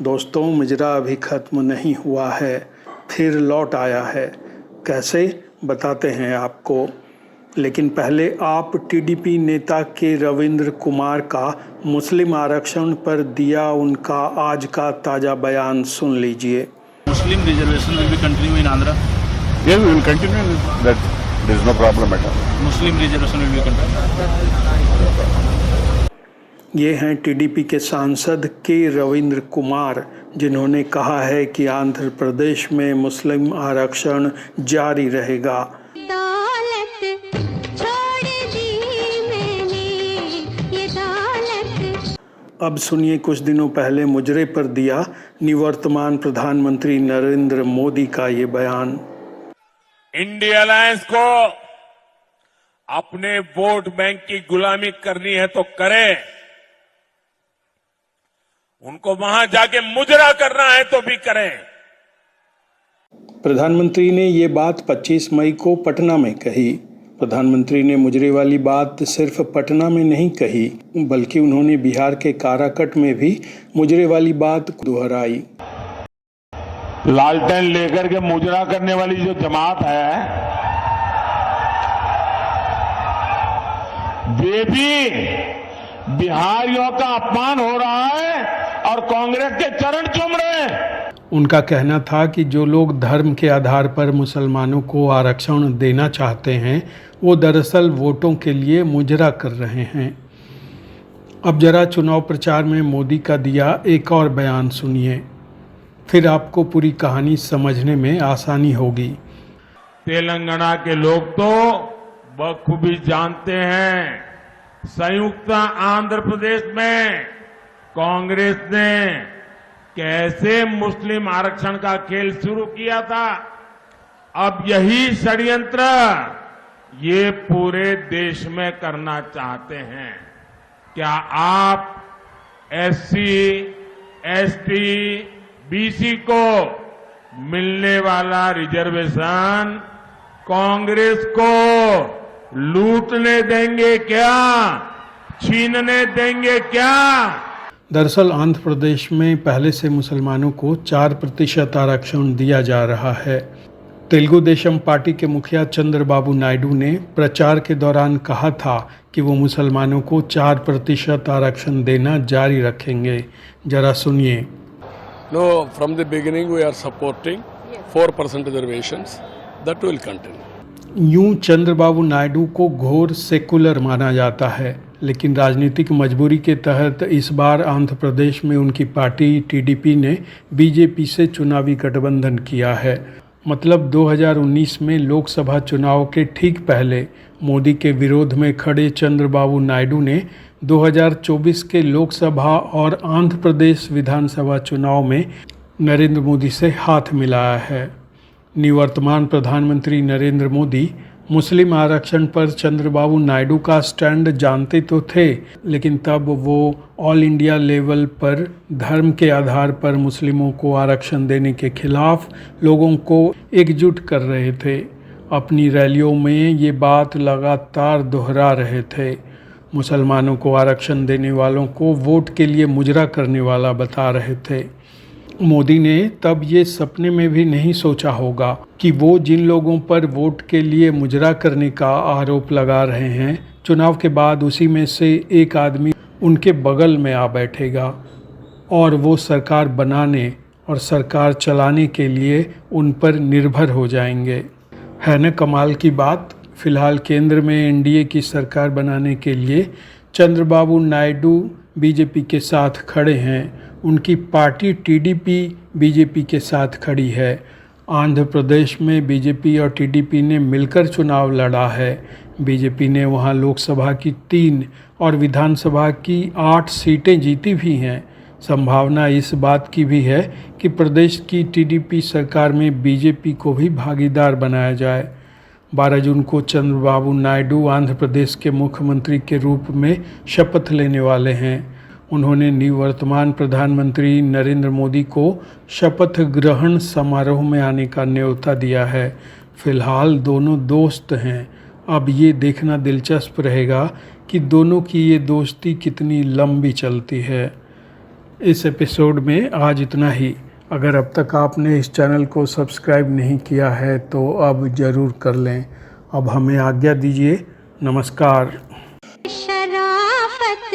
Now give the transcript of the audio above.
दोस्तों, मुजरा अभी ख़त्म नहीं हुआ है, फिर लौट आया है। कैसे, बताते हैं आपको। लेकिन पहले आप टीडीपी नेता के रविंद्र कुमार का मुस्लिम आरक्षण पर दिया उनका आज का ताज़ा बयान सुन लीजिए। Muslim reservation will be continue in Andhra. Yes, we will continue that. There is no problem at all. Muslim reservation will be continue. ये हैं टीडीपी के सांसद के रविंद्र कुमार, जिन्होंने कहा है कि आंध्र प्रदेश में मुस्लिम आरक्षण जारी रहेगा। अब सुनिए कुछ दिनों पहले मुजरे पर दिया निवर्तमान प्रधानमंत्री नरेंद्र मोदी का ये बयान। इंडिया अलायंस को अपने वोट बैंक की गुलामी करनी है तो करें, उनको वहां जाके मुजरा करना है तो भी करें। प्रधानमंत्री ने ये बात 25 मई को पटना में कही। प्रधानमंत्री ने मुजरे वाली बात सिर्फ पटना में नहीं कही, बल्कि उन्होंने बिहार के काराकट में भी मुजरे वाली बात दोहराई। लालटेन लेकर के मुजरा करने वाली जो जमात है, वे भी बिहारियों का अपमान हो रहा है और कांग्रेस के चरण चूम रहे हैं। उनका कहना था कि जो लोग धर्म के आधार पर मुसलमानों को आरक्षण देना चाहते हैं, वो दरअसल वोटों के लिए मुजरा कर रहे हैं। अब जरा चुनाव प्रचार में मोदी का दिया एक और बयान सुनिए, फिर आपको पूरी कहानी समझने में आसानी होगी। तेलंगाना के लोग तो बखूबी जानते हैं, संयुक्त आंध्र प्रदेश में कांग्रेस ने कैसे मुस्लिम आरक्षण का खेल शुरू किया था। अब यही षड्यंत्र ये पूरे देश में करना चाहते हैं। क्या आप एससी, एसटी, बीसी को मिलने वाला रिजर्वेशन कांग्रेस को लूटने देंगे क्या? छीनने देंगे क्या? दरअसल आंध्र प्रदेश में पहले से मुसलमानों को 4% आरक्षण दिया जा रहा है। तेलुगु देशम पार्टी के मुखिया चंद्रबाबू नायडू ने प्रचार के दौरान कहा था कि वो मुसलमानों को 4% आरक्षण देना जारी रखेंगे। जरा सुनिए। No, from the beginning we are supporting 4% reservations. That will continue. यूं चंद्रबाबू नायडू को घोर सेकुलर माना जाता है, लेकिन राजनीतिक मजबूरी के तहत इस बार आंध्र प्रदेश में उनकी पार्टी टीडीपी ने बीजेपी से चुनावी गठबंधन किया है। मतलब 2019 में लोकसभा चुनाव के ठीक पहले मोदी के विरोध में खड़े चंद्रबाबू नायडू ने 2024 के लोकसभा और आंध्र प्रदेश विधानसभा चुनाव में नरेंद्र मोदी से हाथ मिलाया है। निवर्तमान प्रधानमंत्री नरेंद्र मोदी मुस्लिम आरक्षण पर चंद्रबाबू नायडू का स्टैंड जानते तो थे, लेकिन तब वो ऑल इंडिया लेवल पर धर्म के आधार पर मुस्लिमों को आरक्षण देने के खिलाफ लोगों को एकजुट कर रहे थे। अपनी रैलियों में ये बात लगातार दोहरा रहे थे। मुसलमानों को आरक्षण देने वालों को वोट के लिए मुजरा करने वाला बता रहे थे। मोदी ने तब ये सपने में भी नहीं सोचा होगा कि वो जिन लोगों पर वोट के लिए मुजरा करने का आरोप लगा रहे हैं, चुनाव के बाद उसी में से एक आदमी उनके बगल में आ बैठेगा और वो सरकार बनाने और सरकार चलाने के लिए उन पर निर्भर हो जाएंगे। है न कमाल की बात। फिलहाल केंद्र में एनडीए की सरकार बनाने के लिए चंद्रबाबू नायडू बीजेपी के साथ खड़े हैं। उनकी पार्टी टीडीपी बीजेपी के साथ खड़ी है। आंध्र प्रदेश में बीजेपी और टीडीपी ने मिलकर चुनाव लड़ा है। बीजेपी ने वहां लोकसभा की 3 और विधानसभा की 8 सीटें जीती भी हैं। संभावना इस बात की भी है कि प्रदेश की टीडीपी सरकार में बीजेपी को भी भागीदार बनाया जाए। 12 जून को चंद्रबाबू नायडू आंध्र प्रदेश के मुख्यमंत्री के रूप में शपथ लेने वाले हैं। उन्होंने निवर्तमान प्रधानमंत्री नरेंद्र मोदी को शपथ ग्रहण समारोह में आने का न्योता दिया है। फिलहाल दोनों दोस्त हैं। अब ये देखना दिलचस्प रहेगा कि दोनों की ये दोस्ती कितनी लंबी चलती है। इस एपिसोड में आज इतना ही। अगर अब तक आपने इस चैनल को सब्सक्राइब नहीं किया है तो अब ज़रूर कर लें। अब हमें आज्ञा दीजिए। नमस्कार। शराफत